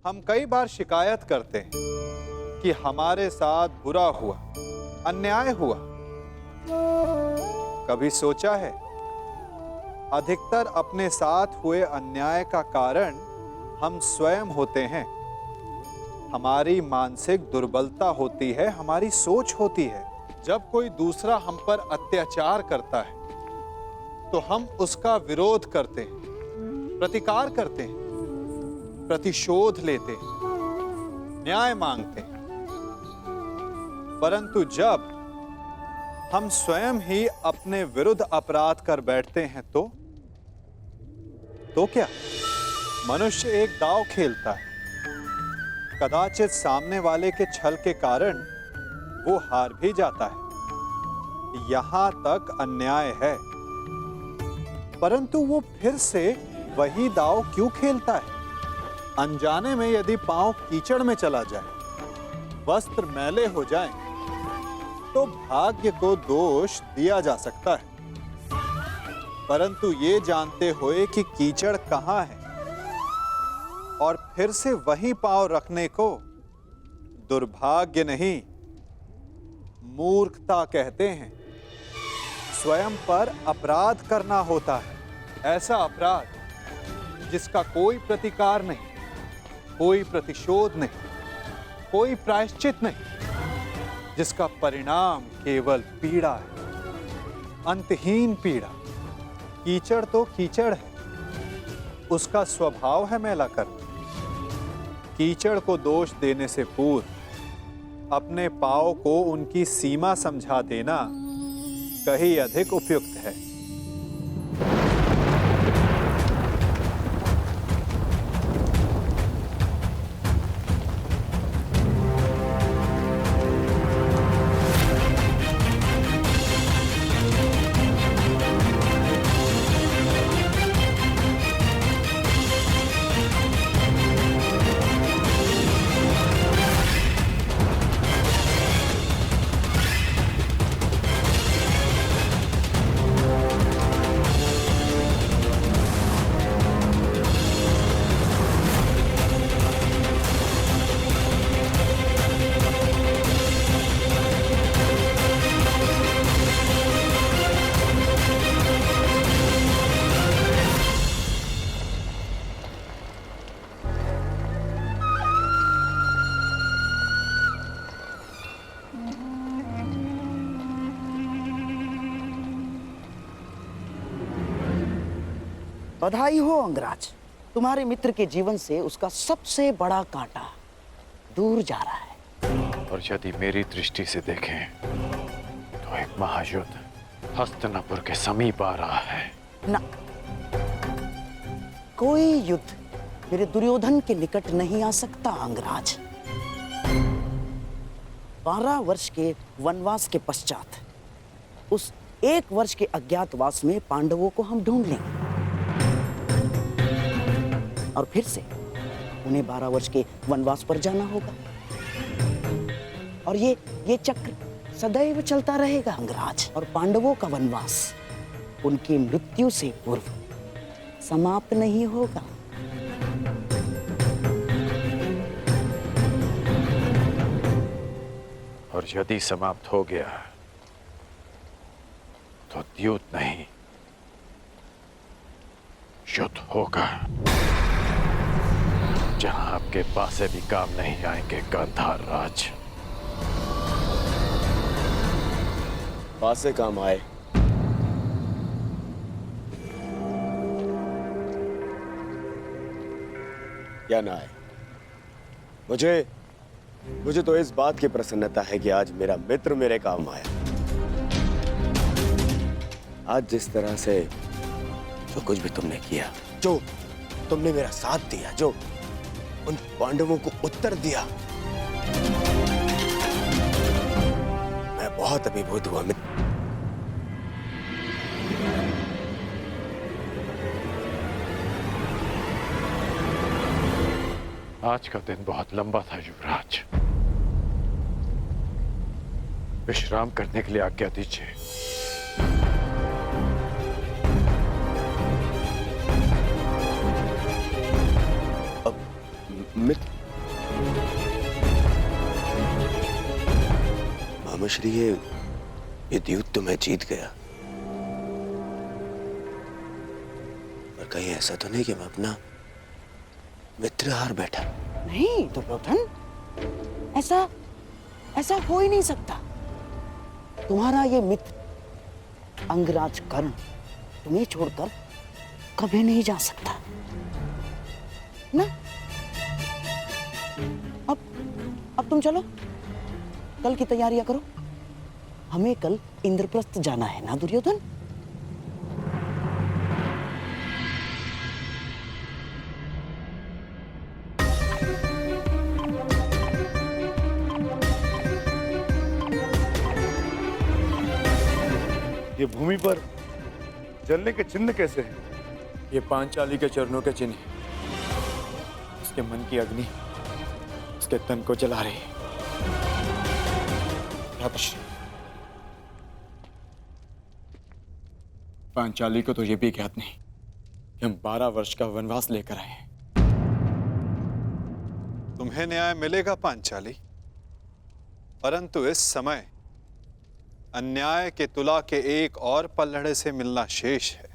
हम कई बार शिकायत करते हैं कि हमारे साथ बुरा हुआ, अन्याय हुआ। कभी सोचा है अधिकतर अपने साथ हुए अन्याय का कारण हम स्वयं होते हैं। हमारी मानसिक दुर्बलता होती है, हमारी सोच होती है। जब कोई दूसरा हम पर अत्याचार करता है तो हम उसका विरोध करते हैं, प्रतिकार करते हैं, प्रतिशोध लेते हैं, न्याय मांगते हैं। परंतु जब हम स्वयं ही अपने विरुद्ध अपराध कर बैठते हैं तो क्या? मनुष्य एक दांव खेलता है। कदाचित सामने वाले के छल के कारण वो हार भी जाता है। यहां तक अन्याय है, परंतु वो फिर से वही दांव क्यों खेलता है? अनजाने में यदि पांव कीचड़ में चला जाए, वस्त्र मैले हो जाएं, तो भाग्य को दोष दिया जा सकता है। परंतु ये जानते हुए कि कीचड़ कहां है और फिर से वही पांव रखने को दुर्भाग्य नहीं, मूर्खता कहते हैं। स्वयं पर अपराध करना होता है, ऐसा अपराध जिसका कोई प्रतिकार नहीं, कोई प्रतिशोध नहीं, कोई प्रायश्चित नहीं, जिसका परिणाम केवल पीड़ा है, अंतहीन पीड़ा। कीचड़ तो कीचड़ है, उसका स्वभाव है मैला करना। कीचड़ को दोष देने से पूर्व अपने पांव को उनकी सीमा समझा देना कहीं अधिक उपयुक्त है। बधाई हो अंगराज, तुम्हारे मित्र के जीवन से उसका सबसे बड़ा कांटा दूर जा रहा है। और यदि मेरी दृष्टि से देखें तो एक महायुद्ध हस्तिनापुर के समीप आ रहा है। ना, कोई युद्ध मेरे दुर्योधन के निकट नहीं आ सकता अंगराज। 12 वर्ष के वनवास के पश्चात उस 1 वर्ष के अज्ञातवास में पांडवों को हम ढूंढ लेंगे और फिर से उन्हें 12 वर्ष के वनवास पर जाना होगा। और ये चक्र सदैव चलता रहेगा अंगराज। और पांडवों का वनवास उनकी मृत्यु से पूर्व समाप्त नहीं होगा। और यदि समाप्त हो गया तो द्यूत नहीं, युद्ध होगा, जहां आपके पासे भी काम नहीं आएंगे गांधार राज। पासे काम आए या ना आए, मुझे तो इस बात की प्रसन्नता है कि आज मेरा मित्र मेरे काम आया। आज जिस तरह से जो कुछ भी तुमने किया, जो तुमने मेरा साथ दिया, जो उन पांडवों को उत्तर दिया, मैं बहुत अभिभूत हुआ मित्र। आज का दिन बहुत लंबा था युवराज, विश्राम करने के लिए आज्ञा दीजिए। समझ रही है ये द्यूत तो मैं जीत गया, पर कहीं ऐसा तो नहीं कि मैं अपना मित्र हार बैठा? नहीं दुर्योधन, ऐसा ऐसा हो ही नहीं सकता। तुम्हारा ये मित्र अंगराज कर्ण तुम्हें छोड़कर कभी नहीं जा सकता ना। अब तुम चलो, कल की तैयारियां करो। हमें कल इंद्रप्रस्थ जाना है ना दुर्योधन? ये भूमि पर जलने के चिन्ह कैसे हैं? ये पांचाली के चरणों के चिन्ह हैं। उसके मन की अग्नि उसके तन को जला रही है। भ्रातृश्री, पांचाली को तो ये भी ज्ञात नहीं कि हम 12 वर्ष का वनवास लेकर आए हैं। तुम्हें न्याय मिलेगा पांचाली, परंतु इस समय अन्याय के तुला के एक और पल्लड़े से मिलना शेष है।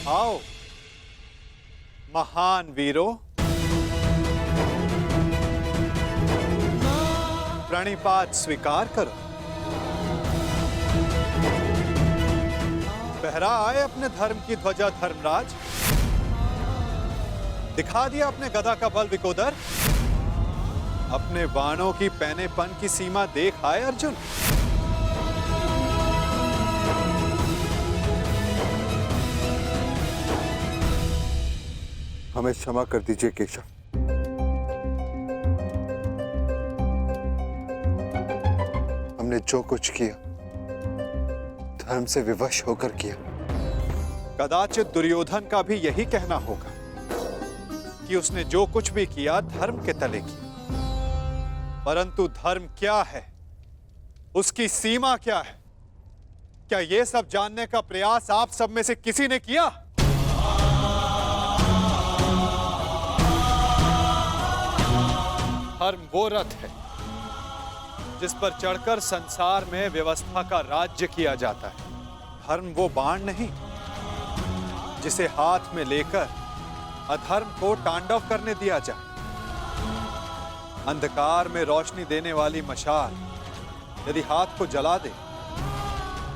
आओ महान वीरों, प्रणिपात स्वीकार करो। फहरा आए अपने धर्म की ध्वजा धर्मराज, दिखा दिया अपने गदा का बल विकोदर, अपने बाणों की पैनेपन की सीमा देख आए अर्जुन। हमें क्षमा कर दीजिए केशव। हमने जो कुछ किया धर्म से विवश होकर किया। कदाचित दुर्योधन का भी यही कहना होगा कि उसने जो कुछ भी किया धर्म के तले किया, परंतु धर्म क्या है, उसकी सीमा क्या है, क्या यह सब जानने का प्रयास आप सब में से किसी ने किया? धर्म वो रथ है जिस पर चढ़कर संसार में व्यवस्था का राज्य किया जाता है। धर्म वो बाण नहीं जिसे हाथ में लेकर अधर्म को तांडव करने दिया जाए। अंधकार में रोशनी देने वाली मशाल यदि हाथ को जला दे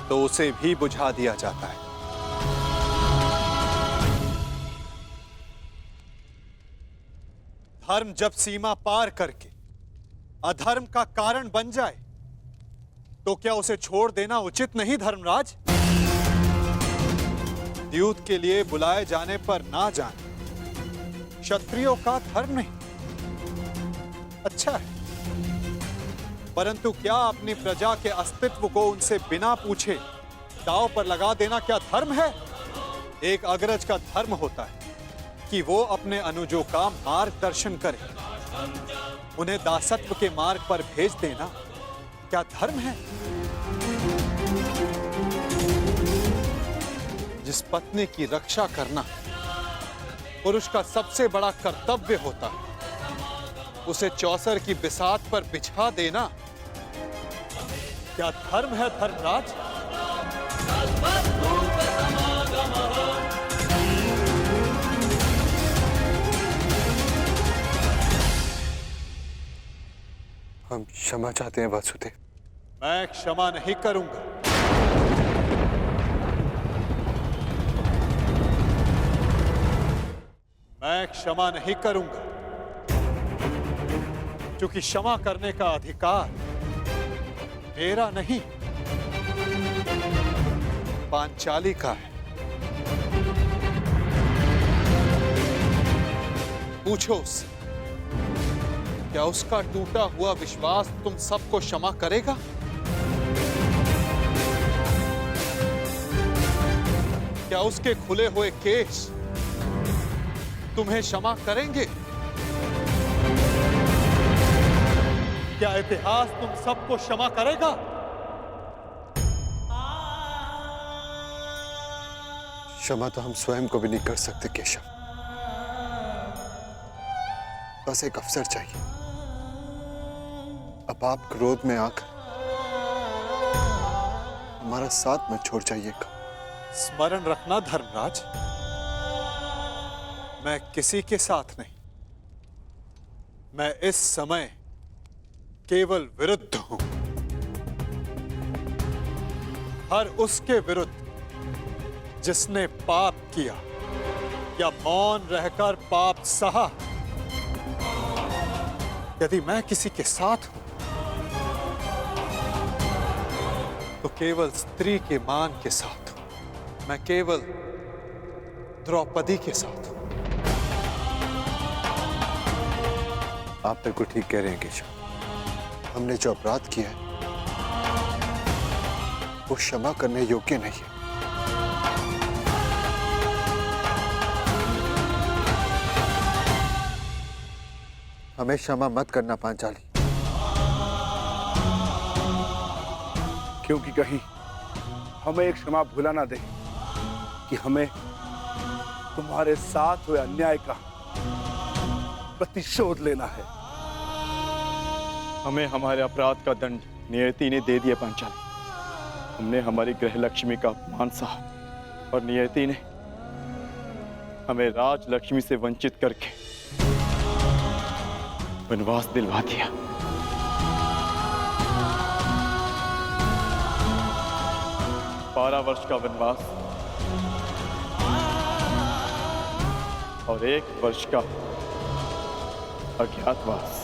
तो उसे भी बुझा दिया जाता है। धर्म जब सीमा पार करके अधर्म का कारण बन जाए तो क्या उसे छोड़ देना उचित नहीं धर्मराज? द्यूत के लिए बुलाए जाने पर ना जाना क्षत्रियों का धर्म नहीं। अच्छा है, परंतु क्या अपनी प्रजा के अस्तित्व को उनसे बिना पूछे दांव पर लगा देना क्या धर्म है? एक अग्रज का धर्म होता है कि वो अपने अनुजों का मार्गदर्शन करे। उन्हें दासत्व के मार्ग पर भेज देना क्या धर्म है? जिस पत्नी की रक्षा करना पुरुष का सबसे बड़ा कर्तव्य होता है, उसे चौसर की बिसात पर बिछा देना क्या धर्म है धर्मराज? हम क्षमा चाहते हैं वासुदेव। मैं क्षमा नहीं करूंगा। मैं क्षमा नहीं करूंगा, क्योंकि क्षमा करने का अधिकार मेरा नहीं, पांचाली का है। पूछो उससे, क्या उसका टूटा हुआ विश्वास तुम सबको क्षमा करेगा? क्या उसके खुले हुए केस तुम्हें क्षमा करेंगे? क्या इतिहास तुम सबको क्षमा करेगा? क्षमा तो हम स्वयं को भी नहीं कर सकते केशव। बस एक अवसर चाहिए। अब आप क्रोध में आकर हमारा साथ मत छोड़ जाइएगा। स्मरण रखना धर्मराज, मैं किसी के साथ नहीं, मैं इस समय केवल विरुद्ध हूं। हर उसके विरुद्ध जिसने पाप किया या मौन रहकर पाप सहा। यदि मैं किसी के साथ हूं तो केवल स्त्री के मान के साथ हूं। मैं केवल द्रौपदी के साथ हूं। आप बिल्कुल ठीक कह रहे हैं केशव। हमने जो अपराध किया है वो क्षमा करने योग्य नहीं है। हमें क्षमा मत करना पांचाली। क्योंकि कहीं हमें एक क्षमा भुला ना दे कि हमें तुम्हारे साथ हुए अन्याय का प्रतिशोध लेना है। हमें हमारे अपराध का दंड नियति ने दे दिया पांचाली। हमने हमारी गृह लक्ष्मी का अपमान सहा और नियति ने हमें राज लक्ष्मी से वंचित करके वनवास दिलवा दिया। 12 वर्ष का वनवास और 1 वर्ष का अज्ञातवास।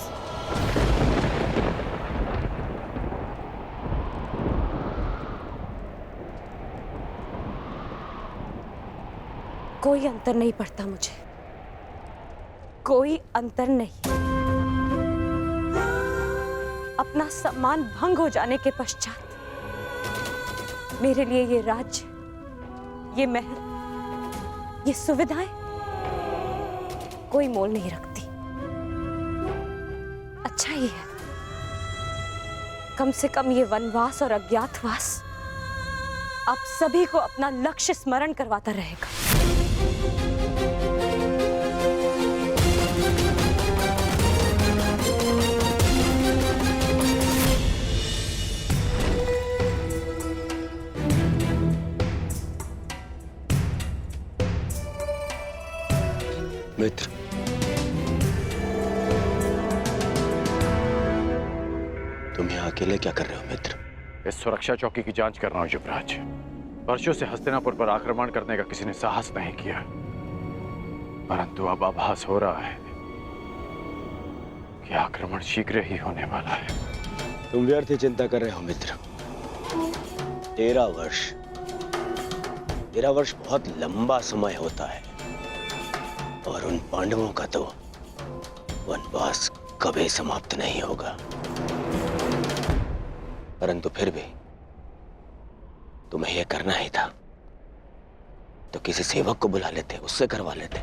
कोई अंतर नहीं पड़ता मुझे, कोई अंतर नहीं। अपना सम्मान भंग हो जाने के पश्चात मेरे लिए ये राज्य, ये महल, ये सुविधाएं कोई मोल नहीं रखती। अच्छा ही है, कम से कम ये वनवास और अज्ञातवास आप सभी को अपना लक्ष्य स्मरण करवाता रहेगा। मित्र, तुम यहाँ अकेले क्या कर रहे हो मित्र? इस सुरक्षा चौकी की जांच कर रहा हूं युवराज। वर्षों से हस्तिनापुर पर आक्रमण करने का किसी ने साहस नहीं किया, परंतु अब आभास हो रहा है कि आक्रमण शीघ्र ही होने वाला है। तुम व्यर्थ ही चिंता कर रहे हो मित्र। 13 वर्ष बहुत लंबा समय होता है और उन पांडवों का तो वनवास कभी समाप्त नहीं होगा। परंतु फिर भी तुम्हें यह करना ही था तो किसी सेवक को बुला लेते, उससे करवा लेते।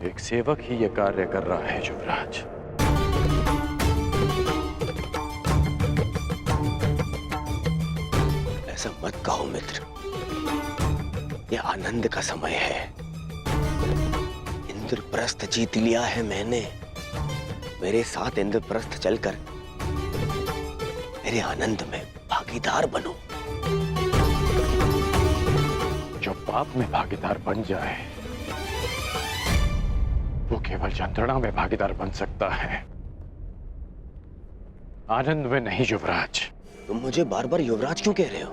एक सेवक ही यह कार्य कर रहा है युवराज। ऐसा मत कहो मित्र, यह आनंद का समय है। इंद्रप्रस्थ जीत लिया है मैंने। मेरे साथ इंद्रप्रस्थ चलकर मेरे आनंद में भागीदार बनो। जो पाप में भागीदार बन जाए वो केवल यंत्रणा में भागीदार बन सकता है, आनंद में नहीं युवराज। तुम मुझे बार बार युवराज क्यों कह रहे हो?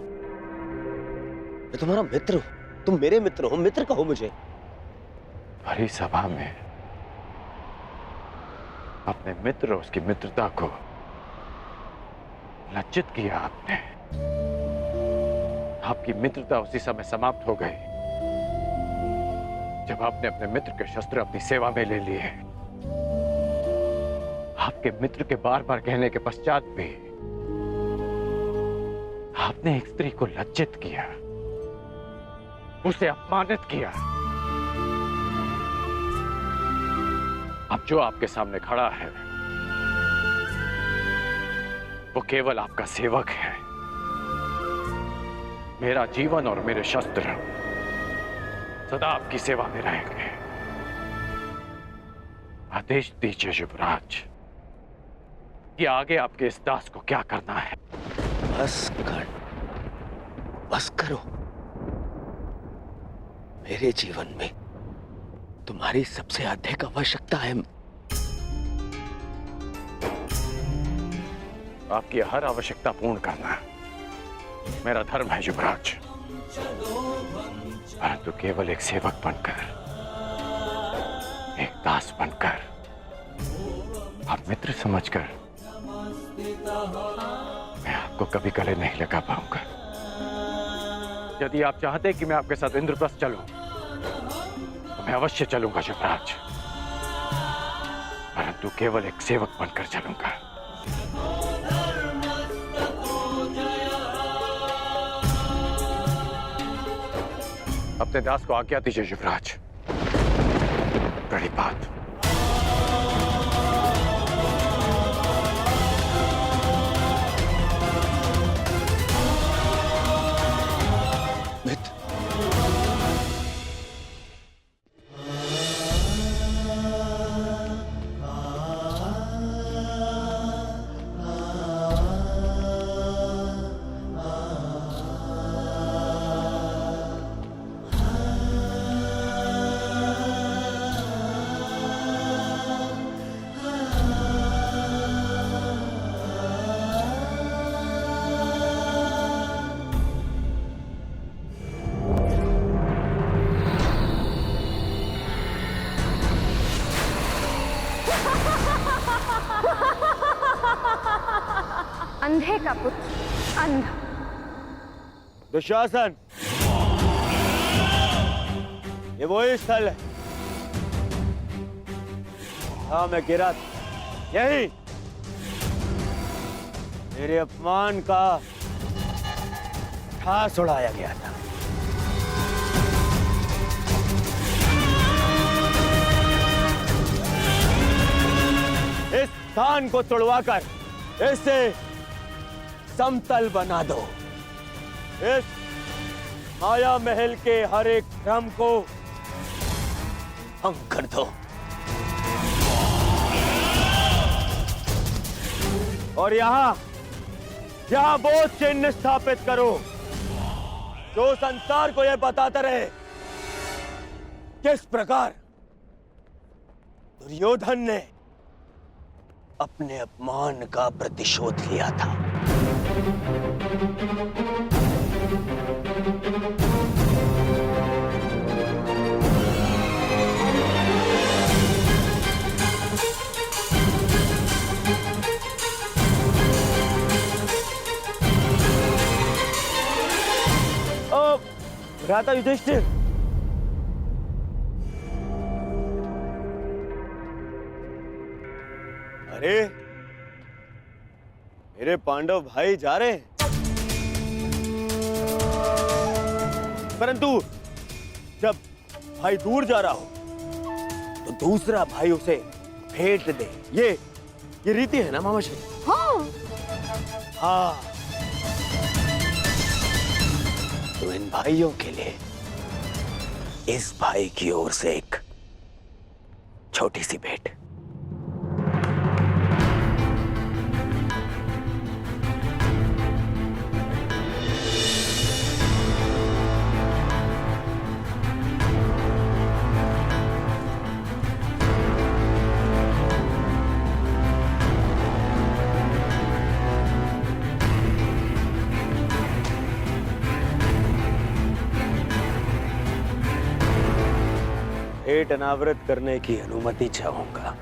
मैं तुम्हारा मित्र हूं, तुम मेरे मित्र हो, मित्र कहो मुझे। भरी सभा में अपने मित्र और उसकी मित्रता को लज्जित किया आपने। आपकी मित्रता उसी समय समाप्त हो गई जब आपने अपने मित्र के शस्त्र अपनी सेवा में ले लिए। आपके मित्र के बार बार कहने के पश्चात भी आपने एक स्त्री को लज्जित किया, उसे अपमानित किया। अब जो आपके सामने खड़ा है वो केवल आपका सेवक है। मेरा जीवन और मेरे शस्त्र सदा आपकी सेवा में रहेंगे। आदेश दीजिए युवराज कि आगे आपके इस दास को क्या करना है। बस करो। मेरे जीवन में तुम्हारी सबसे अधिक आवश्यकता है। आपकी हर आवश्यकता पूर्ण करना मेरा धर्म है युवराज, परंतु केवल एक सेवक बनकर, एक दास बनकर, आप मित्र समझकर मैं आपको कभी गले नहीं लगा पाऊंगा। यदि आप चाहते कि मैं आपके साथ इंद्रप्रस्थ चलूं तो मैं अवश्य चलूंगा युवराज, परंतु केवल एक सेवक बनकर चलूंगा। अपने दास को आज्ञा दीजिए युवराज। प्रणिपात। मित्र, अंधे का पुत्र अंधा। दुशासन, ये वही स्थल है जहां मैं गिरा था। यही मेरे अपमान का ठास उड़ाया गया था। इस स्थान को तोड़वाकर इसे समतल बना दो। इस माया महल के हर एक भ्रम को भंग कर दो और यहाँ वो चिन्ह स्थापित करो जो संसार को यह बताता रहे किस प्रकार दुर्योधन ने अपने अपमान का प्रतिशोध लिया था। भ्राता युधिष्ठिर, अरे मेरे पांडव भाई जा रहे हैं, परंतु जब भाई दूर जा रहा हो तो दूसरा भाई उसे भेंट दे। ये रीति है ना मामाश्री? हाँ। तो इन भाइयों के लिए इस भाई की ओर से एक छोटी सी भेंट। भेंट अनावृत करने की अनुमति चाहूंगा।